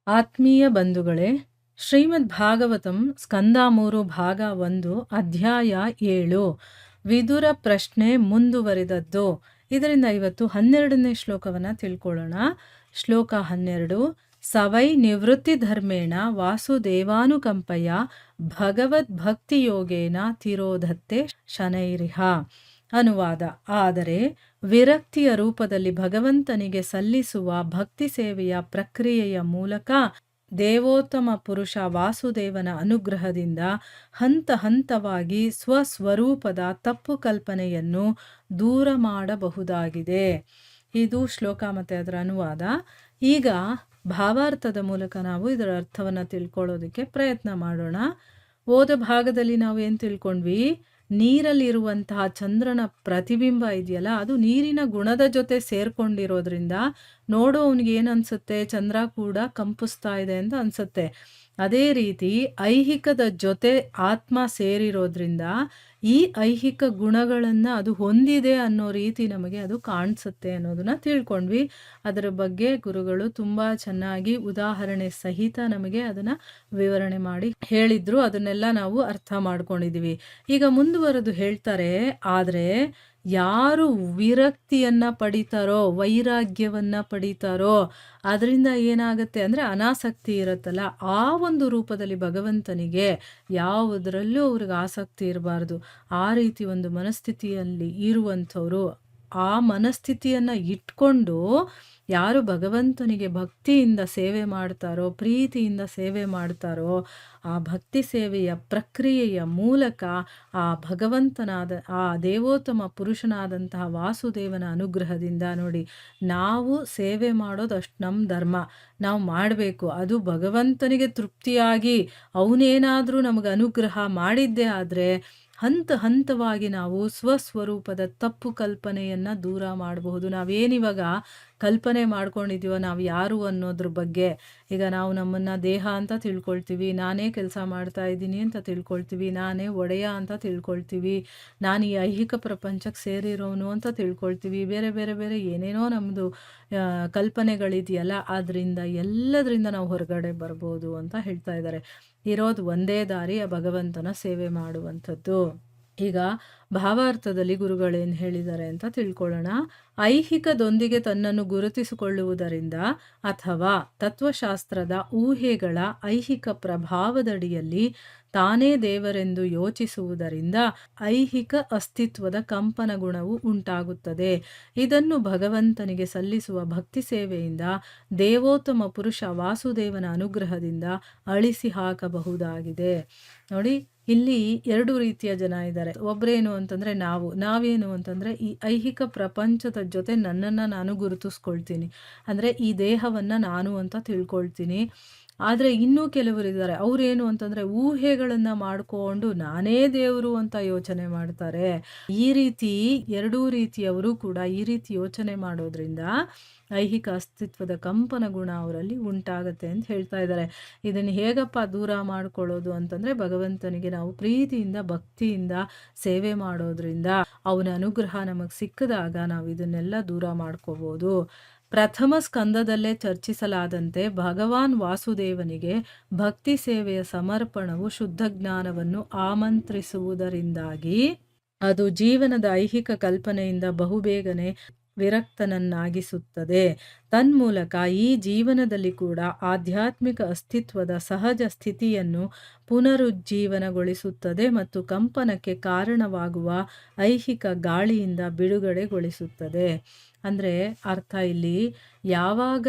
ಆತ್ಮೀಯ ಬಂಧುಗಳೇ, ಶ್ರೀಮದ್ ಭಾಗವತಂ ಸ್ಕಂದ 3 ಭಾಗ 1 ಅಧ್ಯಾಯ 7 ವಿದುರ ಪ್ರಶ್ನೆ ಮುಂದುವರಿದದ್ದು. ಇದರಿಂದ ಇವತ್ತು 12ನೇ ಶ್ಲೋಕವನ್ನು ತಿಳ್ಕೊಳ್ಳೋಣ. ಶ್ಲೋಕ 12. ಸವೈ ನಿವೃತ್ತಿ ಧರ್ಮೇಣ ವಾಸುದೇವಾನುಕಂಪಯ ಭಗವದ್ಭಕ್ತಿಯೋಗೇನ ತಿರೋಧತ್ತೆ ಶನೈರಿಹ. ಅನುವಾದ. ಆದರೆ ವಿರಕ್ತಿಯ ರೂಪದಲ್ಲಿ ಭಗವಂತನಿಗೆ ಸಲ್ಲಿಸುವ ಭಕ್ತಿ ಸೇವೆಯ ಪ್ರಕ್ರಿಯೆಯ ಮೂಲಕ ದೇವೋತ್ತಮ ಪುರುಷ ವಾಸುದೇವನ ಅನುಗ್ರಹದಿಂದ ಹಂತ ಹಂತವಾಗಿ ಸ್ವಸ್ವರೂಪದ ತಪ್ಪು ಕಲ್ಪನೆಯನ್ನು ದೂರ ಮಾಡಬಹುದಾಗಿದೆ. ಇದು ಶ್ಲೋಕ ಮತ್ತು ಅದರ ಅನುವಾದ. ಈಗ ಭಾವಾರ್ಥದ ಮೂಲಕ ನಾವು ಇದರ ಅರ್ಥವನ್ನು ತಿಳ್ಕೊಳ್ಳೋದಕ್ಕೆ ಪ್ರಯತ್ನ ಮಾಡೋಣ. ಓದ ಭಾಗದಲ್ಲಿ ನಾವು ಏನು ತಿಳ್ಕೊಂಡ್ವಿ? ನೀರಲ್ಲಿರುವಂತಹ ಚಂದ್ರನ ಪ್ರತಿಬಿಂಬ ಇದೆಯಲ್ಲ, ಅದು ನೀರಿನ ಗುಣದ ಜೊತೆ ಸೇರ್ಕೊಂಡಿರೋದ್ರಿಂದ ನೋಡೋವನಿಗೆ ಏನು ಅನ್ಸುತ್ತೆ? ಚಂದ್ರ ಕೂಡ ಕಂಪಿಸ್ತಾ ಇದೆ ಅಂತ ಅನ್ಸುತ್ತೆ. ಅದೇ ರೀತಿ ಐಹಿಕದ ಜೊತೆ ಆತ್ಮ ಸೇರಿರೋದ್ರಿಂದ ಈ ಐಹಿಕ ಗುಣಗಳನ್ನು ಅದು ಹೊಂದಿದೆ ಅನ್ನೋ ರೀತಿ ನಮಗೆ ಅದು ಕಾಣಿಸುತ್ತೆ ಅನ್ನೋದನ್ನ ತಿಳ್ಕೊಂಡ್ವಿ. ಅದರ ಬಗ್ಗೆ ಗುರುಗಳು ತುಂಬ ಚೆನ್ನಾಗಿ ಉದಾಹರಣೆ ಸಹಿತ ನಮಗೆ ಅದನ್ನು ವಿವರಣೆ ಮಾಡಿ ಹೇಳಿದ್ರು. ಅದನ್ನೆಲ್ಲ ನಾವು ಅರ್ಥ ಮಾಡ್ಕೊಂಡಿದ್ದೀವಿ. ಈಗ ಮುಂದುವರೆದು ಹೇಳ್ತಾರೆ, ಆದರೆ ಯಾರು ವಿರಕ್ತಿಯನ್ನ ಪಡಿತಾರೋ, ವೈರಾಗ್ಯವನ್ನ ಪಡಿತಾರೋ, ಅದರಿಂದ ಏನಾಗುತ್ತೆ ಅಂದರೆ ಅನಾಸಕ್ತಿ ಇರುತ್ತಲ್ಲ, ಆ ಒಂದು ರೂಪದಲ್ಲಿ ಭಗವಂತನಿಗೆ ಯಾವುದರಲ್ಲೂ ಅವ್ರಿಗೆ ಆಸಕ್ತಿ ಇರಬಾರ್ದು. ಆ ರೀತಿ ಒಂದು ಮನಸ್ಥಿತಿಯಲ್ಲಿ ಇರುವಂಥವ್ರು, ಆ ಮನಸ್ಥಿತಿಯನ್ನು ಇಟ್ಕೊಂಡು ಯಾರು ಭಗವಂತನಿಗೆ ಭಕ್ತಿಯಿಂದ ಸೇವೆ ಮಾಡ್ತಾರೋ, ಪ್ರೀತಿಯಿಂದ ಸೇವೆ ಮಾಡ್ತಾರೋ, ಆ ಭಕ್ತಿ ಸೇವೆಯ ಪ್ರಕ್ರಿಯೆಯ ಮೂಲಕ ಆ ಭಗವಂತನಾದ ಆ ದೇವೋತ್ತಮ ಪುರುಷನಾದಂತಹ ವಾಸುದೇವನ ಅನುಗ್ರಹದಿಂದ ನೋಡಿ, ನಾವು ಸೇವೆ ಮಾಡೋದು ಅಷ್ಟು ನಮ್ಮ ಧರ್ಮ, ನಾವು ಮಾಡಬೇಕು. ಅದು ಭಗವಂತನಿಗೆ ತೃಪ್ತಿಯಾಗಿ ಅವನೇನಾದರೂ ನಮಗೆ ಅನುಗ್ರಹ ಮಾಡಿದ್ದೇ ಆದರೆ ಹಂತ ಹಂತವಾಗಿ ನಾವು ಸ್ವಸ್ವರೂಪದ ತಪ್ಪು ಕಲ್ಪನೆಯನ್ನು ದೂರ ಮಾಡಬಹುದು. ನಾವೇನಿವಾಗ ಕಲ್ಪನೆ ಮಾಡ್ಕೊಂಡಿದ್ದೀವೋ ನಾವು ಯಾರು ಅನ್ನೋದ್ರ ಬಗ್ಗೆ, ಈಗ ನಾವು ನಮ್ಮನ್ನು ದೇಹ ಅಂತ ತಿಳ್ಕೊಳ್ತೀವಿ, ನಾನೇ ಕೆಲಸ ಮಾಡ್ತಾ ಇದ್ದೀನಿ ಅಂತ ತಿಳ್ಕೊಳ್ತೀವಿ, ನಾನೇ ಒಡೆಯ ಅಂತ ತಿಳ್ಕೊಳ್ತೀವಿ, ನಾನು ಈ ಐಹಿಕ ಪ್ರಪಂಚಕ್ಕೆ ಸೇರಿರೋನು ಅಂತ ತಿಳ್ಕೊಳ್ತೀವಿ, ಬೇರೆ ಬೇರೆ ಬೇರೆ ಏನೇನೋ ನಮ್ಮದು ಕಲ್ಪನೆಗಳಿದೆಯಲ್ಲ, ಅದರಿಂದ ಎಲ್ಲದರಿಂದ ನಾವು ಹೊರಗಡೆ ಬರ್ಬೋದು ಅಂತ ಹೇಳ್ತಾ ಇದ್ದಾರೆ. ಇರೋದು ಒಂದೇ ದಾರಿ, ಆ ಭಗವಂತನ ಸೇವೆ ಮಾಡುವಂಥದ್ದು. ಈಗ ಭಾವಾರ್ಥದಲ್ಲಿ ಗುರುಗಳೇನು ಹೇಳಿದ್ದಾರೆ ಅಂತ ತಿಳ್ಕೊಳ್ಳೋಣ. ಐಹಿಕದೊಂದಿಗೆ ತನ್ನನ್ನು ಗುರುತಿಸಿಕೊಳ್ಳುವುದರಿಂದ ಅಥವಾ ತತ್ವಶಾಸ್ತ್ರದ ಊಹೆಗಳ ಐಹಿಕ ಪ್ರಭಾವದಡಿಯಲ್ಲಿ ತಾನೇ ದೇವರೆಂದು ಯೋಚಿಸುವುದರಿಂದ ಐಹಿಕ ಅಸ್ತಿತ್ವದ ಕಂಪನ ಗುಣವು ಉಂಟಾಗುತ್ತದೆ. ಇದನ್ನು ಭಗವಂತನಿಗೆ ಸಲ್ಲಿಸುವ ಭಕ್ತಿ ಸೇವೆಯಿಂದ ದೇವೋತ್ತಮ ಪುರುಷ ವಾಸುದೇವನ ಅನುಗ್ರಹದಿಂದ ಅಳಿಸಿ ಹಾಕಬಹುದಾಗಿದೆ. ನೋಡಿ, ಇಲ್ಲಿ 2 ರೀತಿಯ ಜನ ಇದ್ದಾರೆ. ಒಬ್ಬರೇನು ಅಂತಂದರೆ ನಾವೇನು ಅಂತಂದರೆ ಈ ಐಹಿಕ ಪ್ರಪಂಚದ ಜೊತೆ ನನ್ನನ್ನು ನಾನು ಗುರುತಿಸ್ಕೊಳ್ತೀನಿ, ಅಂದರೆ ಈ ದೇಹವನ್ನು ನಾನು ಅಂತ ತಿಳ್ಕೊಳ್ತೀನಿ. ಆದರೆ ಇನ್ನೂ ಕೆಲವರಿದ್ದಾರೆ, ಅವರೇನು ಅಂತಂದರೆ ಊಹೆಗಳನ್ನು ಮಾಡಿಕೊಂಡು ನಾನೇ ದೇವರು ಅಂತ ಯೋಚನೆ ಮಾಡ್ತಾರೆ. ಈ ರೀತಿ 2 ರೀತಿಯವರು ಕೂಡ ಈ ರೀತಿ ಯೋಚನೆ ಮಾಡೋದ್ರಿಂದ ಐಹಿಕ ಅಸ್ತಿತ್ವದ ಕಂಪನ ಗುಣ ಅವರಲ್ಲಿ ಉಂಟಾಗತ್ತೆ ಅಂತ ಹೇಳ್ತಾ ಇದ್ದಾರೆ. ಇದನ್ನು ಹೇಗಪ್ಪ ದೂರ ಮಾಡ್ಕೊಳ್ಳೋದು ಅಂತಂದರೆ ಭಗವಂತನಿಗೆ ನಾವು ಪ್ರೀತಿಯಿಂದ ಭಕ್ತಿಯಿಂದ ಸೇವೆ ಮಾಡೋದ್ರಿಂದ ಅವನ ಅನುಗ್ರಹ ನಮಗೆ ಸಿಕ್ಕಿದಾಗ ನಾವು ಇದನ್ನೆಲ್ಲ ದೂರ ಮಾಡ್ಕೋಬೋದು. ಪ್ರಥಮ ಸ್ಕಂದದಲ್ಲೇ ಚರ್ಚಿಸಲಾದಂತೆ ಭಗವಾನ್ ವಾಸುದೇವನಿಗೆ ಭಕ್ತಿ ಸೇವೆಯ ಸಮರ್ಪಣವು ಶುದ್ಧ ಜ್ಞಾನವನ್ನು ಆಮಂತ್ರಿಸುವುದರಿಂದಾಗಿ ಅದು ಜೀವನದ ಐಹಿಕ ಕಲ್ಪನೆಯಿಂದ ಬಹುಬೇಗನೆ ವಿರಕ್ತನನ್ನಾಗಿಸುತ್ತದೆ. ತನ್ಮೂಲಕ ಈ ಜೀವನದಲ್ಲಿ ಕೂಡ ಆಧ್ಯಾತ್ಮಿಕ ಅಸ್ತಿತ್ವದ ಸಹಜ ಸ್ಥಿತಿಯನ್ನು ಪುನರುಜ್ಜೀವನಗೊಳಿಸುತ್ತದೆ ಮತ್ತು ಕಂಪನಕ್ಕೆ ಕಾರಣವಾಗುವ ಐಹಿಕ ಗಾಳಿಯಿಂದ ಬಿಡುಗಡೆಗೊಳಿಸುತ್ತದೆ. ಅಂದರೆ ಅರ್ಥ ಇಲ್ಲಿ ಯಾವಾಗ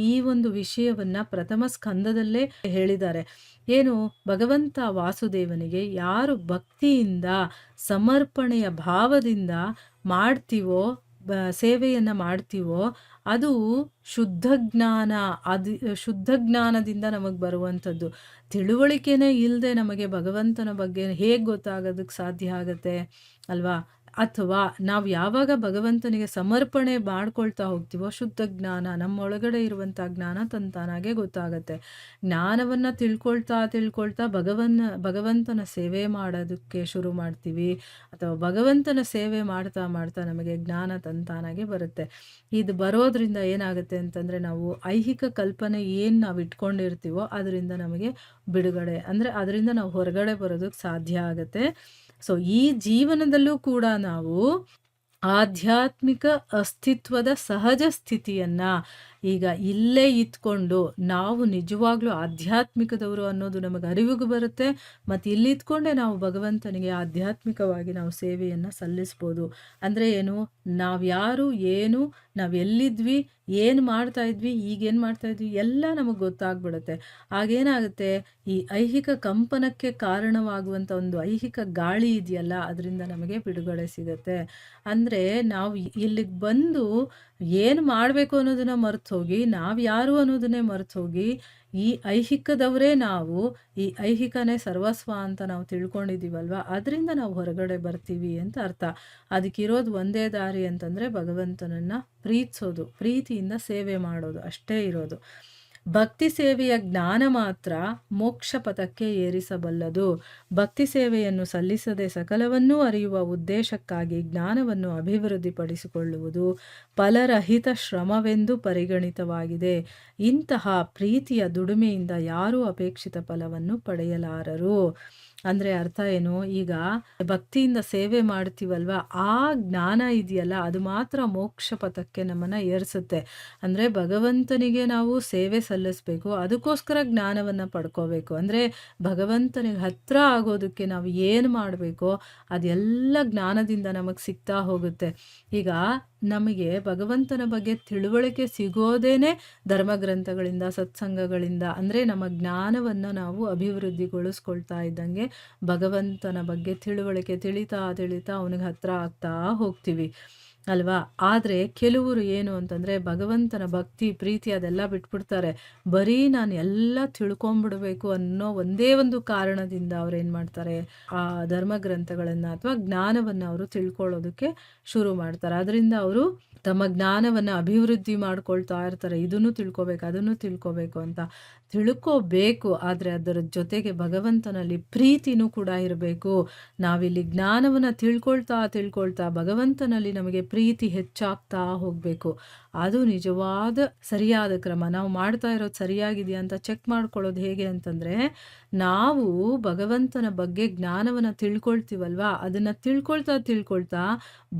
ಈ ಒಂದು ವಿಷಯವನ್ನು ಪ್ರಥಮ ಸ್ಕಂದದಲ್ಲೇ ಹೇಳಿದ್ದಾರೆ. ಏನು? ಭಗವಂತ ವಾಸುದೇವನಿಗೆ ಯಾರು ಭಕ್ತಿಯಿಂದ ಸಮರ್ಪಣೆಯ ಭಾವದಿಂದ ಮಾಡ್ತೀವೋ, ಸೇವೆಯನ್ನು ಮಾಡ್ತೀವೋ, ಅದು ಶುದ್ಧ ಜ್ಞಾನ, ಶುದ್ಧ ಜ್ಞಾನದಿಂದ ನಮಗೆ ಬರುವಂಥದ್ದು. ತಿಳುವಳಿಕೆನೇ ಇಲ್ಲದೆ ನಮಗೆ ಭಗವಂತನ ಬಗ್ಗೆ ಹೇಗೆ ಗೊತ್ತಾಗೋದಕ್ಕೆ ಸಾಧ್ಯ ಆಗುತ್ತೆ ಅಲ್ವಾ? ಅಥವಾ ನಾವು ಯಾವಾಗ ಭಗವಂತನಿಗೆ ಸಮರ್ಪಣೆ ಮಾಡ್ಕೊಳ್ತಾ ಹೋಗ್ತೀವೋ ಶುದ್ಧ ಜ್ಞಾನ ನಮ್ಮೊಳಗಡೆ ಇರುವಂಥ ಜ್ಞಾನ ತಂತಾನಾಗೆ ಗೊತ್ತಾಗತ್ತೆ. ಜ್ಞಾನವನ್ನು ತಿಳ್ಕೊಳ್ತಾ ಭಗವಂತನ ಸೇವೆ ಮಾಡೋದಕ್ಕೆ ಶುರು ಮಾಡ್ತೀವಿ, ಅಥವಾ ಭಗವಂತನ ಸೇವೆ ಮಾಡ್ತಾ ಮಾಡ್ತಾ ನಮಗೆ ಜ್ಞಾನ ತಂತಾನಾಗೆ ಬರುತ್ತೆ. ಇದು ಬರೋದ್ರಿಂದ ಏನಾಗುತ್ತೆ ಅಂತಂದರೆ, ನಾವು ಐಹಿಕ ಕಲ್ಪನೆ ಏನು ನಾವು ಇಟ್ಕೊಂಡಿರ್ತೀವೋ ಅದರಿಂದ ನಮಗೆ ಬಿಡುಗಡೆ, ಅಂದರೆ ಅದರಿಂದ ನಾವು ಹೊರಗಡೆ ಬರೋದಕ್ಕೆ ಸಾಧ್ಯ ಆಗುತ್ತೆ. ಸೊ ಈ ಜೀವನದಲ್ಲೂ ಕೂಡ ನಾವು ಆಧ್ಯಾತ್ಮಿಕ ಅಸ್ತಿತ್ವದ ಸಹಜ ಸ್ಥಿತಿಯನ್ನ ಈಗ ಇಲ್ಲೇ ಇದ್ಕೊಂಡು ನಾವು ನಿಜವಾಗ್ಲೂ ಆಧ್ಯಾತ್ಮಿಕದವರು ಅನ್ನೋದು ನಮಗೆ ಅರಿವಿಗೂ ಬರುತ್ತೆ. ಮತ್ತು ಇಲ್ಲಿ ಇದ್ಕೊಂಡೇ ನಾವು ಭಗವಂತನಿಗೆ ಆಧ್ಯಾತ್ಮಿಕವಾಗಿ ನಾವು ಸೇವೆಯನ್ನು ಸಲ್ಲಿಸ್ಬೋದು. ಅಂದರೆ ಏನು, ನಾವು ಯಾರು, ಏನು, ನಾವು ಎಲ್ಲಿದ್ವಿ, ಏನು ಮಾಡ್ತಾ ಇದ್ವಿ, ಈಗೇನು ಮಾಡ್ತಾ ಇದ್ವಿ ಎಲ್ಲ ನಮಗೆ ಗೊತ್ತಾಗ್ಬಿಡುತ್ತೆ. ಆಗೇನಾಗುತ್ತೆ, ಈ ಐಹಿಕ ಕಂಪನಕ್ಕೆ ಕಾರಣವಾಗುವಂಥ ಒಂದು ಐಹಿಕ ಗಾಳಿ ಇದೆಯಲ್ಲ, ಅದರಿಂದ ನಮಗೆ ಬಿಡುಗಡೆ ಸಿಗುತ್ತೆ. ಅಂದರೆ ನಾವು ಇಲ್ಲಿಗೆ ಬಂದು ಏನು ಮಾಡಬೇಕು ಅನ್ನೋದನ್ನ ಮರ್ತು ಹೋಗಿ, ನಾವು ಯಾರು ಅನ್ನೋದನ್ನೇ ಮರ್ತು ಹೋಗಿ, ಈ ಐಹಿಕದವರೇ ನಾವು, ಈ ಐಹಿಕನೇ ಸರ್ವಸ್ವ ಅಂತ ನಾವು ತಿಳ್ಕೊಂಡಿದ್ದೀವಲ್ವ, ಅದರಿಂದ ನಾವು ಹೊರಗಡೆ ಬರ್ತೀವಿ ಅಂತ ಅರ್ಥ. ಅದಕ್ಕಿರೋದು ಒಂದೇ ದಾರಿ ಅಂತಂದರೆ ಭಗವಂತನನ್ನು ಪ್ರೀತಿಸೋದು, ಪ್ರೀತಿಯಿಂದ ಸೇವೆ ಮಾಡೋದು ಅಷ್ಟೇ ಇರೋದು. ಭಕ್ತಿ ಸೇವೆಯ ಜ್ಞಾನ ಮಾತ್ರ ಮೋಕ್ಷ ಪಥಕ್ಕೆ ಏರಿಸಬಲ್ಲದು. ಭಕ್ತಿ ಸೇವೆಯನ್ನು ಸಲ್ಲಿಸದೆ ಸಕಲವನ್ನೂ ಅರಿಯುವ ಉದ್ದೇಶಕ್ಕಾಗಿ ಜ್ಞಾನವನ್ನು ಅಭಿವೃದ್ಧಿಪಡಿಸಿಕೊಳ್ಳುವುದು ಫಲರಹಿತ ಶ್ರಮವೆಂದು ಪರಿಗಣಿತವಾಗಿದೆ. ಇಂತಹ ಪ್ರೀತಿಯ ದುಡಿಮೆಯಿಂದ ಯಾರೂ ಅಪೇಕ್ಷಿತ ಫಲವನ್ನು ಪಡೆಯಲಾರರು. ಅಂದರೆ ಅರ್ಥ ಏನು, ಈಗ ಭಕ್ತಿಯಿಂದ ಸೇವೆ ಮಾಡ್ತೀವಲ್ವ, ಆ ಜ್ಞಾನ ಇದೆಯಲ್ಲ ಅದು ಮಾತ್ರ ಮೋಕ್ಷ ಪಥಕ್ಕೆ ನಮ್ಮನ್ನು ಏರಿಸುತ್ತೆ. ಅಂದರೆ ಭಗವಂತನಿಗೆ ನಾವು ಸೇವೆ ಸಲ್ಲಿಸಬೇಕು, ಅದಕ್ಕೋಸ್ಕರ ಜ್ಞಾನವನ್ನು ಪಡ್ಕೋಬೇಕು. ಅಂದರೆ ಭಗವಂತನಿಗೆ ಹತ್ರ ಆಗೋದಕ್ಕೆ ನಾವು ಏನು ಮಾಡಬೇಕೋ ಅದೆಲ್ಲ ಜ್ಞಾನದಿಂದ ನಮಗೆ ಸಿಗ್ತಾ ಹೋಗುತ್ತೆ. ಈಗ ನಮಗೆ ಭಗವಂತನ ಬಗ್ಗೆ ತಿಳುವಳಿಕೆ ಸಿಗೋದೇನೆ ಧರ್ಮಗ್ರಂಥಗಳಿಂದ, ಸತ್ಸಂಗಗಳಿಂದ. ಅಂದರೆ ನಮ್ಮ ಜ್ಞಾನವನ್ನು ನಾವು ಅಭಿವೃದ್ಧಿಗೊಳಿಸ್ಕೊಳ್ತಾ ಇದ್ದಂಗೆ ಭಗವಂತನ ಬಗ್ಗೆ ತಿಳುವಳಿಕೆ ತಿಳಿತಾ ಅವನಿಗೆ ಹತ್ರ ಆಗ್ತಾ ಹೋಗ್ತೀವಿ ಅಲ್ವಾ. ಆದರೆ ಕೆಲವರು ಏನು ಅಂತಂದರೆ, ಭಗವಂತನ ಭಕ್ತಿ ಪ್ರೀತಿ ಅದೆಲ್ಲ ಬಿಟ್ಬಿಡ್ತಾರೆ. ಬರೀ ನಾನು ಎಲ್ಲ ತಿಳ್ಕೊಂಬಿಡ್ಬೇಕು ಅನ್ನೋ ಒಂದೇ ಒಂದು ಕಾರಣದಿಂದ ಅವ್ರು ಏನು ಮಾಡ್ತಾರೆ, ಆ ಧರ್ಮಗ್ರಂಥಗಳನ್ನು ಅಥವಾ ಜ್ಞಾನವನ್ನು ಅವರು ತಿಳ್ಕೊಳ್ಳೋದಕ್ಕೆ ಶುರು ಮಾಡ್ತಾರೆ. ಅದರಿಂದ ಅವರು ತಮ್ಮ ಜ್ಞಾನವನ್ನು ಅಭಿವೃದ್ಧಿ ಮಾಡ್ಕೊಳ್ತಾ ಇರ್ತಾರೆ. ಇದನ್ನು ತಿಳ್ಕೊಬೇಕು, ಅದನ್ನು ತಿಳ್ಕೊಬೇಕು ಅಂತ. ತಿಳ್ಕೋಬೇಕು, ಆದರೆ ಅದರ ಜೊತೆಗೆ ಭಗವಂತನಲ್ಲಿ ಪ್ರೀತಿನೂ ಕೂಡ ಇರಬೇಕು. ನಾವಿಲ್ಲಿ ಜ್ಞಾನವನ್ನು ತಿಳ್ಕೊಳ್ತಾ ಭಗವಂತನಲ್ಲಿ ನಮಗೆ ಪ್ರೀತಿ ಹೆಚ್ಚಾಗ್ತಾ ಹೋಗಬೇಕು. ಅದು ನಿಜವಾದ ಸರಿಯಾದ ಕ್ರಮ. ನಾವು ಮಾಡ್ತಾ ಇರೋದು ಸರಿಯಾಗಿದೆಯಾ ಅಂತ ಚೆಕ್ ಮಾಡ್ಕೊಳ್ಳೋದು ಹೇಗೆ ಅಂತಂದರೆ, ನಾವು ಭಗವಂತನ ಬಗ್ಗೆ ಜ್ಞಾನವನ್ನು ತಿಳ್ಕೊಳ್ತೀವಲ್ವಾ, ಅದನ್ನು ತಿಳ್ಕೊಳ್ತಾ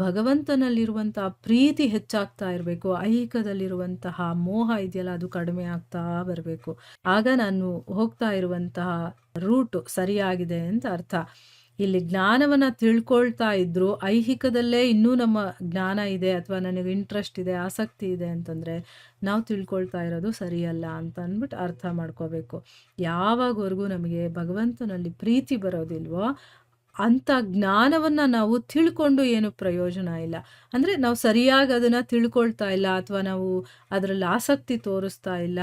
ಭಗವಂತನಲ್ಲಿರುವಂಥ ಪ್ರೀತಿ ಹೆಚ್ಚಾಗ್ತಾ ಇರಬೇಕು. ಐಹಿಕದಲ್ಲಿರುವಂತಹ ಮೋಹ ಇದೆಯಲ್ಲ ಅದು ಕಡಿಮೆ ಆಗ್ತಾ ಬರಬೇಕು. ಆಗ ನಾನು ಹೋಗ್ತಾ ಇರುವಂತಹ ರೂಟ್ ಸರಿಯಾಗಿದೆ ಅಂತ ಅರ್ಥ. ಇಲ್ಲಿ ಜ್ಞಾನವನ್ನು ತಿಳ್ಕೊಳ್ತಾ ಇದ್ರು ಐಹಿಕದಲ್ಲೇ ಇನ್ನೂ ನಮ್ಮ ಜ್ಞಾನ ಇದೆ ಅಥವಾ ನನಗೆ ಇಂಟ್ರೆಸ್ಟ್ ಇದೆ, ಆಸಕ್ತಿ ಇದೆ ಅಂತಂದರೆ ನಾವು ತಿಳ್ಕೊಳ್ತಾ ಇರೋದು ಸರಿಯಲ್ಲ ಅಂತ ಅಂದ್ಬಿಟ್ಟು ಅರ್ಥ ಮಾಡ್ಕೋಬೇಕು. ಯಾವಾಗವರೆಗೂ ನಮಗೆ ಭಗವಂತನಲ್ಲಿ ಪ್ರೀತಿ ಬರೋದಿಲ್ವೋ ಅಂಥ ಜ್ಞಾನವನ್ನು ನಾವು ತಿಳ್ಕೊಂಡು ಏನು ಪ್ರಯೋಜನ ಇಲ್ಲ. ಅಂದರೆ ನಾವು ಸರಿಯಾಗಿ ಅದನ್ನು ತಿಳ್ಕೊಳ್ತಾ ಇಲ್ಲ, ಅಥವಾ ನಾವು ಅದರಲ್ಲಿ ಆಸಕ್ತಿ ತೋರಿಸ್ತಾ ಇಲ್ಲ,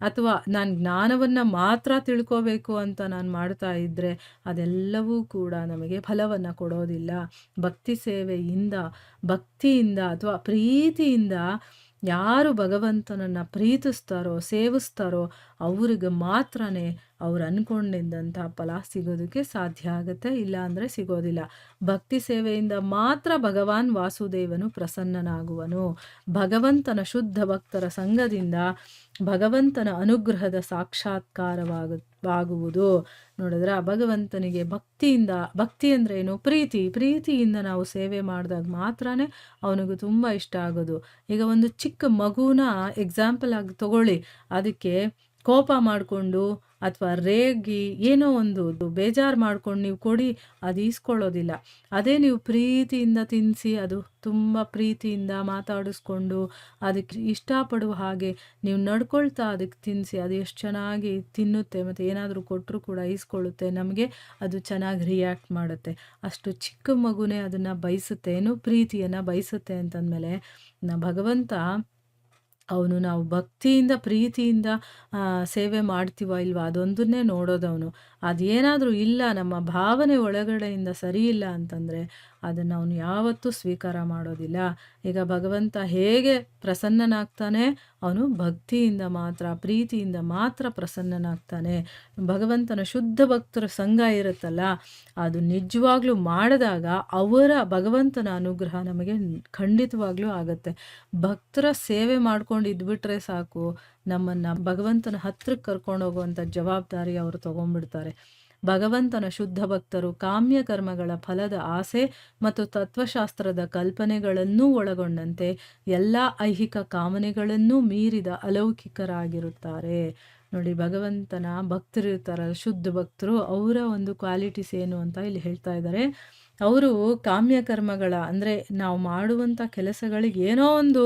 ಅಥವಾ ನಾನು ಜ್ಞಾನವನ್ನು ಮಾತ್ರ ತಿಳ್ಕೋಬೇಕು ಅಂತ ನಾನು ಮಾಡ್ತಾ ಇದ್ದರೆ ಅದೆಲ್ಲವೂ ಕೂಡ ನಮಗೆ ಫಲವನ್ನು ಕೊಡೋದಿಲ್ಲ. ಭಕ್ತಿಯಿಂದ ಅಥವಾ ಪ್ರೀತಿಯಿಂದ ಯಾರು ಭಗವಂತನನ್ನು ಪ್ರೀತಿಸ್ತಾರೋ, ಸೇವಿಸ್ತಾರೋ ಅವ್ರಿಗೆ ಮಾತ್ರನೇ ಅವ್ರು ಅಂದ್ಕೊಂಡಿದ್ದಂಥ ಫಲ ಸಿಗೋದಕ್ಕೆ ಸಾಧ್ಯ ಆಗುತ್ತೆ, ಇಲ್ಲ ಅಂದರೆ ಸಿಗೋದಿಲ್ಲ. ಭಕ್ತಿ ಸೇವೆಯಿಂದ ಮಾತ್ರ ಭಗವಾನ್ ವಾಸುದೇವನು ಪ್ರಸನ್ನನಾಗುವನು. ಭಗವಂತನ ಶುದ್ಧ ಭಕ್ತರ ಸಂಘದಿಂದ ಭಗವಂತನ ಅನುಗ್ರಹದ ಸಾಕ್ಷಾತ್ಕಾರವಾಗುವುದು. ನೋಡಿದ್ರೆ ಭಗವಂತನಿಗೆ ಭಕ್ತಿ ಅಂದರೆ ಏನು, ಪ್ರೀತಿಯಿಂದ ನಾವು ಸೇವೆ ಮಾಡಿದಾಗ ಮಾತ್ರನೇ ಅವನಿಗೆ ತುಂಬ ಇಷ್ಟ ಆಗೋದು. ಈಗ ಒಂದು ಚಿಕ್ಕ ಮಗುನ ಎಕ್ಸಾಂಪಲ್ ಆಗಿ ತಗೊಳ್ಳಿ, ಅದಕ್ಕೆ ಕೋಪ ಮಾಡಿಕೊಂಡು ಅಥವಾ ರೇಗಿ ಏನೋ ಒಂದು ಬೇಜಾರು ಮಾಡ್ಕೊಂಡು ನೀವು ಕೊಡಿ, ಅದು ಈಸ್ಕೊಳ್ಳೋದಿಲ್ಲ. ಅದೇ ನೀವು ಪ್ರೀತಿಯಿಂದ ತಿನ್ನಿಸಿ, ಅದು ತುಂಬ ಪ್ರೀತಿಯಿಂದ ಮಾತಾಡಿಸ್ಕೊಂಡು ಅದಕ್ಕೆ ಇಷ್ಟಪಡುವ ಹಾಗೆ ನೀವು ನಡ್ಕೊಳ್ತಾ ಅದಕ್ಕೆ ತಿನ್ನಿಸಿ, ಅದು ಎಷ್ಟು ಚೆನ್ನಾಗಿ ತಿನ್ನುತ್ತೆ, ಮತ್ತು ಏನಾದರೂ ಕೊಟ್ಟರು ಕೂಡ ಈಸ್ಕೊಳ್ಳುತ್ತೆ, ನಮಗೆ ಅದು ಚೆನ್ನಾಗಿ ರಿಯಾಕ್ಟ್ ಮಾಡುತ್ತೆ. ಅಷ್ಟು ಚಿಕ್ಕ ಮಗುನೇ ಅದನ್ನು ಬಯಸುತ್ತೆ, ಏನು ಪ್ರೀತಿಯನ್ನು ಬಯಸುತ್ತೆ ಅಂತಂದಮೇಲೆ ಭಗವಂತ ಅವನು ನಾವು ಭಕ್ತಿಯಿಂದ ಪ್ರೀತಿಯಿಂದ ಸೇವೆ ಮಾಡ್ತೀವ ಇಲ್ವಾ ಅದೊಂದನ್ನೇ ನೋಡೋದವನು. ಅದೇನಾದರೂ ಇಲ್ಲ, ನಮ್ಮ ಭಾವನೆ ಒಳಗಡೆಯಿಂದ ಸರಿ ಇಲ್ಲ ಅಂತಂದರೆ ಅದನ್ನು ಅವನು ಯಾವತ್ತೂ ಸ್ವೀಕಾರ ಮಾಡೋದಿಲ್ಲ. ಈಗ ಭಗವಂತ ಹೇಗೆ ಪ್ರಸನ್ನನಾಗ್ತಾನೆ, ಅವನು ಭಕ್ತಿಯಿಂದ ಮಾತ್ರ, ಪ್ರೀತಿಯಿಂದ ಮಾತ್ರ ಪ್ರಸನ್ನನಾಗ್ತಾನೆ. ಭಗವಂತನ ಶುದ್ಧ ಭಕ್ತರ ಸಂಘ ಇರುತ್ತಲ್ಲ, ಅದು ನಿಜವಾಗ್ಲೂ ಮಾಡಿದಾಗ ಅವರ ಭಗವಂತನ ಅನುಗ್ರಹ ನಮಗೆ ಖಂಡಿತವಾಗ್ಲೂ ಆಗುತ್ತೆ. ಭಕ್ತರ ಸೇವೆ ಮಾಡ್ಕೊಂಡು ಇದ್ಬಿಟ್ರೆ ಸಾಕು, ನಮ್ಮನ್ನು ಭಗವಂತನ ಹತ್ರಕ್ಕೆ ಕರ್ಕೊಂಡು ಹೋಗುವಂಥ ಜವಾಬ್ದಾರಿ ಅವರು ತಗೊಂಡ್ಬಿಡ್ತಾರೆ. ಭಗವಂತನ ಶುದ್ಧ ಭಕ್ತರು ಕಾಮ್ಯ ಕರ್ಮಗಳ ಫಲದ ಆಸೆ ಮತ್ತು ತತ್ವಶಾಸ್ತ್ರದ ಕಲ್ಪನೆಗಳನ್ನೂ ಒಳಗೊಂಡಂತೆ ಎಲ್ಲ ಐಹಿಕ ಕಾಮನೆಗಳನ್ನೂ ಮೀರಿದ ಅಲೌಕಿಕರಾಗಿರುತ್ತಾರೆ. ನೋಡಿ, ಭಗವಂತನ ಭಕ್ತರಿರ್ತಾರಲ್ಲ, ಶುದ್ಧ ಭಕ್ತರು, ಅವರ ಒಂದು ಕ್ವಾಲಿಟೀಸ್ ಏನು ಅಂತ ಇಲ್ಲಿ ಹೇಳ್ತಾ ಇದ್ದಾರೆ. ಅವರು ಕಾಮ್ಯ ಕರ್ಮಗಳ ಅಂದರೆ ನಾವು ಮಾಡುವಂಥ ಕೆಲಸಗಳಿಗೆ ಏನೋ ಒಂದು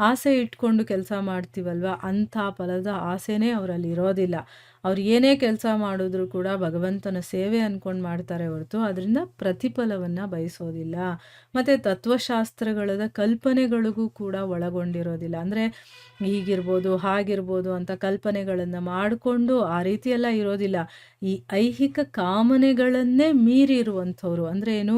ಆಸೆ ಇಟ್ಕೊಂಡು ಕೆಲಸ ಮಾಡ್ತೀವಲ್ವ, ಅಂಥ ಫಲದ ಆಸೆನೇ ಅವರಲ್ಲಿ ಇರೋದಿಲ್ಲ. ಅವ್ರು ಏನೇ ಕೆಲಸ ಮಾಡಿದ್ರು ಕೂಡ ಭಗವಂತನ ಸೇವೆ ಅಂದ್ಕೊಂಡು ಮಾಡ್ತಾರೆ ಹೊರತು ಅದರಿಂದ ಪ್ರತಿಫಲವನ್ನು ಬಯಸೋದಿಲ್ಲ. ಮತ್ತು ತತ್ವಶಾಸ್ತ್ರಗಳದ ಕಲ್ಪನೆಗಳಿಗೂ ಕೂಡ ಒಳಗೊಂಡಿರೋದಿಲ್ಲ. ಅಂದರೆ ಹೀಗಿರ್ಬೋದು ಹಾಗಿರ್ಬೋದು ಅಂತ ಕಲ್ಪನೆಗಳನ್ನು ಮಾಡಿಕೊಂಡು ಆ ರೀತಿಯೆಲ್ಲ ಇರೋದಿಲ್ಲ. ಈ ಐಹಿಕ ಕಾಮನೆಗಳನ್ನೇ ಮೀರಿ ಇರುವಂಥವ್ರು. ಅಂದರೆ ಏನು,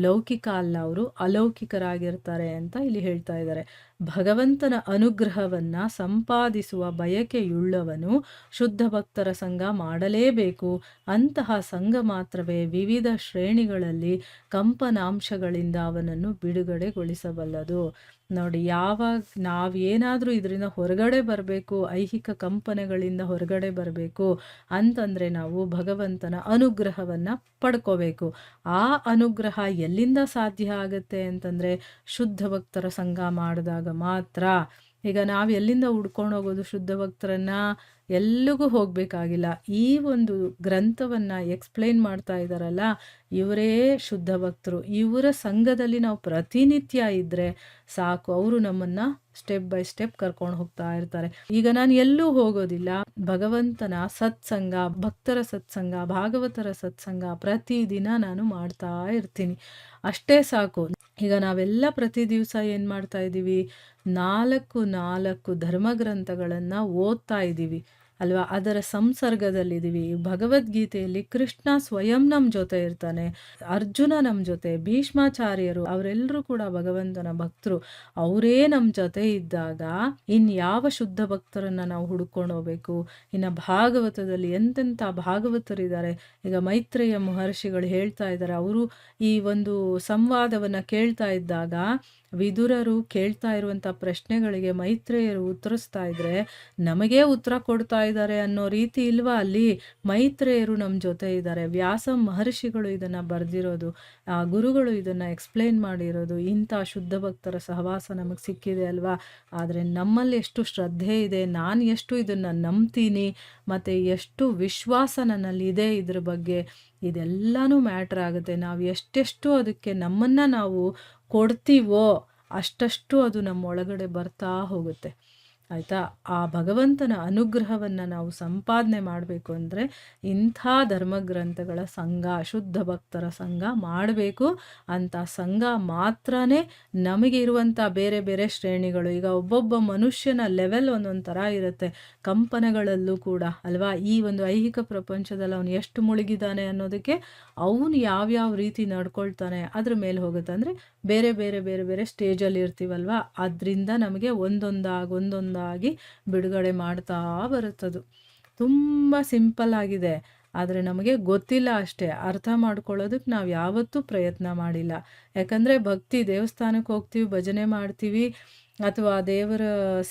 ಲೌಕಿಕ ಅಲ್ಲ, ಅವರು ಅಲೌಕಿಕರಾಗಿರ್ತಾರೆ ಅಂತ ಇಲ್ಲಿ ಹೇಳ್ತಾ ಇದ್ದಾರೆ. ಭಗವಂತನ ಅನುಗ್ರಹವನ್ನು ಸಂಪಾದಿಸುವ ಬಯಕೆಯುಳ್ಳವನು ಶುದ್ಧ ಭಕ್ತರ ಸಂಘ ಮಾಡಲೇಬೇಕು. ಅಂತಹ ಸಂಘ ಮಾತ್ರವೇ ವಿವಿಧ ಶ್ರೇಣಿಗಳಲ್ಲಿ ಕಂಪನಾಂಶಗಳಿಂದ ಅವನನ್ನು ಬಿಡುಗಡೆಗೊಳಿಸಬಲ್ಲದು. ನೋಡಿ, ಯಾವಾಗ ನಾವೇನಾದರೂ ಇದರಿಂದ ಹೊರಗಡೆ ಬರಬೇಕು, ಐಹಿಕ ಕಂಪನೆಗಳಿಂದ ಹೊರಗಡೆ ಬರಬೇಕು ಅಂತಂದರೆ ನಾವು ಭಗವಂತನ ಅನುಗ್ರಹವನ್ನು ಪಡ್ಕೋಬೇಕು. ಆ ಅನುಗ್ರಹ ಎಲ್ಲಿಂದ ಸಾಧ್ಯ ಆಗುತ್ತೆ ಅಂತಂದರೆ ಶುದ್ಧ ಭಕ್ತರ ಸಂಘ ಮಾಡಿದಾಗ ಮಾತ್ರ. ಈಗ ನಾವು ಎಲ್ಲಿಂದ ಹುಡ್ಕೊಂಡು ಹೋಗೋದು ಶುದ್ಧ ಭಕ್ತರನ್ನು? ಎಲ್ಲಿಗೂ ಹೋಗಬೇಕಾಗಿಲ್ಲ. ಈ ಒಂದು ಗ್ರಂಥವನ್ನು ಎಕ್ಸ್ಪ್ಲೇನ್ ಮಾಡ್ತಾ ಇದ್ದಾರಲ್ಲ, ಇವರೇ ಶುದ್ಧ ಭಕ್ತರು. ಇವರ ಸಂಘದಲ್ಲಿ ನಾವು ಪ್ರತಿನಿತ್ಯ ಇದ್ದರೆ ಸಾಕು, ಅವರು ನಮ್ಮನ್ನು ಸ್ಟೆಪ್ ಬೈ ಸ್ಟೆಪ್ ಕರ್ಕೊಂಡು ಹೋಗ್ತಾ ಇರ್ತಾರೆ. ಈಗ ನಾನು ಎಲ್ಲೂ ಹೋಗೋದಿಲ್ಲ, ಭಗವಂತನ ಸತ್ಸಂಗ, ಭಕ್ತರ ಸತ್ಸಂಗ, ಭಾಗವತರ ಸತ್ಸಂಗ ಪ್ರತಿದಿನ ನಾನು ಮಾಡ್ತಾ ಇರ್ತೀನಿ, ಅಷ್ಟೇ ಸಾಕು. ಈಗ ನಾವೆಲ್ಲ ಪ್ರತಿ ದಿವಸ ಏನು ಮಾಡ್ತಾ ಇದ್ದೀವಿ, 4 ಧರ್ಮಗ್ರಂಥಗಳನ್ನು ಓದ್ತಾ ಇದ್ದೀವಿ ಅಲ್ವಾ, ಅದರ ಸಂಸರ್ಗದಲ್ಲಿದ್ದೀವಿ. ಭಗವದ್ಗೀತೆಯಲ್ಲಿ ಕೃಷ್ಣ ಸ್ವಯಂ ನಮ್ಮ ಜೊತೆ ಇರ್ತಾನೆ, ಅರ್ಜುನ ನಮ್ಮ ಜೊತೆ, ಭೀಷ್ಮಾಚಾರ್ಯರು ಅವರೆಲ್ಲರೂ ಕೂಡ ಭಗವಂತನ ಭಕ್ತರು. ಅವರೇ ನಮ್ಮ ಜೊತೆ ಇದ್ದಾಗ ಯಾವ ಶುದ್ಧ ಭಕ್ತರನ್ನು ನಾವು ಹುಡ್ಕೊಂಡು ಹೋಗ್ಬೇಕು? ಇನ್ನು ಭಾಗವತದಲ್ಲಿ ಎಂತೆಂಥ ಭಾಗವತರಿದ್ದಾರೆ. ಈಗ ಮೈತ್ರೇಯ ಮಹರ್ಷಿಗಳು ಹೇಳ್ತಾ ಇದ್ದಾರೆ, ಅವರು ಈ ಒಂದು ಸಂವಾದವನ್ನು ಕೇಳ್ತಾ ಇದ್ದಾಗ ವಿದುರರು ಕೇಳ್ತಾ ಇರುವಂಥ ಪ್ರಶ್ನೆಗಳಿಗೆ ಮೈತ್ರೇಯರು ಉತ್ತರಿಸ್ತಾ ಇದ್ರೆ ನಮಗೇ ಉತ್ತರ ಕೊಡ್ತಾ ಇದ್ದಾರೆ ಅನ್ನೋ ರೀತಿ ಇಲ್ವಾ ಅಲ್ಲಿ? ಮೈತ್ರೇಯರು ನಮ್ಮ ಜೊತೆ ಇದ್ದಾರೆ, ವ್ಯಾಸ ಮಹರ್ಷಿಗಳು ಇದನ್ನು ಬರೆದಿರೋದು, ಗುರುಗಳು ಇದನ್ನು ಎಕ್ಸ್ಪ್ಲೇನ್ ಮಾಡಿರೋದು. ಇಂಥ ಶುದ್ಧ ಭಕ್ತರ ಸಹವಾಸ ನಮಗೆ ಸಿಕ್ಕಿದೆ ಅಲ್ವಾ? ಆದರೆ ನಮ್ಮಲ್ಲಿ ಎಷ್ಟು ಶ್ರದ್ಧೆ ಇದೆ, ನಾನು ಎಷ್ಟು ಇದನ್ನು ನಂಬ್ತೀನಿ, ಮತ್ತು ಎಷ್ಟು ವಿಶ್ವಾಸ ನನ್ನಲ್ಲಿದೆ ಇದ್ರ ಬಗ್ಗೆ, ಇದೆಲ್ಲನೂ ಮ್ಯಾಟ್ರ್ ಆಗುತ್ತೆ. ನಾವು ಎಷ್ಟೆಷ್ಟು ಅದಕ್ಕೆ ನಮ್ಮನ್ನು ನಾವು ಕೊಡ್ತೀವೋ ಅಷ್ಟಷ್ಟು ಅದು ನಮ್ಮ ಒಳಗಡೆ ಬರ್ತಾ ಹೋಗುತ್ತೆ. ಆಯಿತಾ? ಆ ಭಗವಂತನ ಅನುಗ್ರಹವನ್ನು ನಾವು ಸಂಪಾದನೆ ಮಾಡಬೇಕು ಅಂದರೆ ಇಂಥ ಧರ್ಮಗ್ರಂಥಗಳ ಸಂಘ, ಶುದ್ಧ ಭಕ್ತರ ಸಂಘ ಮಾಡಬೇಕು. ಅಂಥ ಸಂಘ ಮಾತ್ರನೇ ನಮಗೆ ಇರುವಂಥ ಬೇರೆ ಬೇರೆ ಶ್ರೇಣಿಗಳು. ಈಗ ಒಬ್ಬೊಬ್ಬ ಮನುಷ್ಯನ ಲೆವೆಲ್ ಒಂದೊಂದು ಥರ ಇರುತ್ತೆ, ಕಂಪನಗಳಲ್ಲೂ ಕೂಡ ಅಲ್ವಾ? ಈ ಒಂದು ಐಹಿಕ ಪ್ರಪಂಚದಲ್ಲಿ ಅವನು ಎಷ್ಟು ಮುಳುಗಿದ್ದಾನೆ ಅನ್ನೋದಕ್ಕೆ ಅವನು ಯಾವ್ಯಾವ ರೀತಿ ನಡ್ಕೊಳ್ತಾನೆ ಅದ್ರ ಮೇಲೆ ಹೋಗುತ್ತೆ. ಅಂದರೆ ಬೇರೆ ಬೇರೆ ಬೇರೆ ಬೇರೆ ಸ್ಟೇಜಲ್ಲಿ ಇರ್ತೀವಲ್ವ, ಅದರಿಂದ ನಮಗೆ ಒಂದೊಂದಾಗಿ ಬಿಡುಗಡೆ ಮಾಡ್ತಾ ಬರುತ್ತದು. ತುಂಬ ಸಿಂಪಲ್ ಆಗಿದೆ, ಆದರೆ ನಮಗೆ ಗೊತ್ತಿಲ್ಲ ಅಷ್ಟೇ. ಅರ್ಥ ಮಾಡ್ಕೊಳ್ಳೋದಕ್ಕೆ ನಾವು ಯಾವತ್ತೂ ಪ್ರಯತ್ನ ಮಾಡಿಲ್ಲ. ಯಾಕಂದರೆ ಭಕ್ತಿ, ದೇವಸ್ಥಾನಕ್ಕೆ ಹೋಗ್ತೀವಿ, ಭಜನೆ ಮಾಡ್ತೀವಿ, ಅಥವಾ ದೇವರ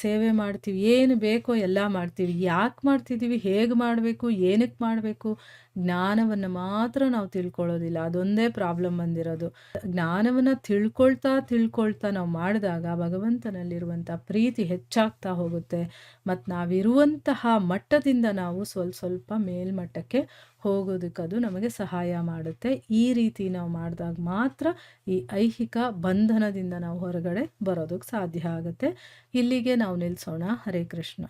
ಸೇವೆ ಮಾಡ್ತೀವಿ, ಏನು ಬೇಕೋ ಎಲ್ಲ ಮಾಡ್ತೀವಿ. ಯಾಕೆ ಮಾಡ್ತಿದ್ದೀವಿ, ಹೇಗೆ ಮಾಡಬೇಕು, ಏನಕ್ಕೆ ಮಾಡಬೇಕು, ಜ್ಞಾನವನ್ನು ಮಾತ್ರ ನಾವು ತಿಳ್ಕೊಳ್ಳೋದಿಲ್ಲ. ಅದೊಂದೇ ಪ್ರಾಬ್ಲಮ್ ಬಂದಿರೋದು. ಜ್ಞಾನವನ್ನು ತಿಳ್ಕೊಳ್ತಾ ನಾವು ಮಾಡಿದಾಗ ಭಗವಂತನಲ್ಲಿರುವಂಥ ಪ್ರೀತಿ ಹೆಚ್ಚಾಗ್ತಾ ಹೋಗುತ್ತೆ. ಮತ್ತು ನಾವಿರುವಂತಹ ಮಟ್ಟದಿಂದ ನಾವು ಸ್ವಲ್ಪ ಮೇಲ್ಮಟ್ಟಕ್ಕೆ ಹೋಗೋದಕ್ಕದು ನಮಗೆ ಸಹಾಯ ಮಾಡುತ್ತೆ. ಈ ರೀತಿ ನಾವು ಮಾಡಿದಾಗ ಮಾತ್ರ ಈ ಐಹಿಕ ಬಂಧನದಿಂದ ನಾವು ಹೊರಗಡೆ ಬರೋದಕ್ಕೆ ಸಾಧ್ಯ ಆಗುತ್ತೆ. ಇಲ್ಲಿಗೆ ನಾವು ನಿಲ್ಲಿಸೋಣ. ಹರೇ ಕೃಷ್ಣ.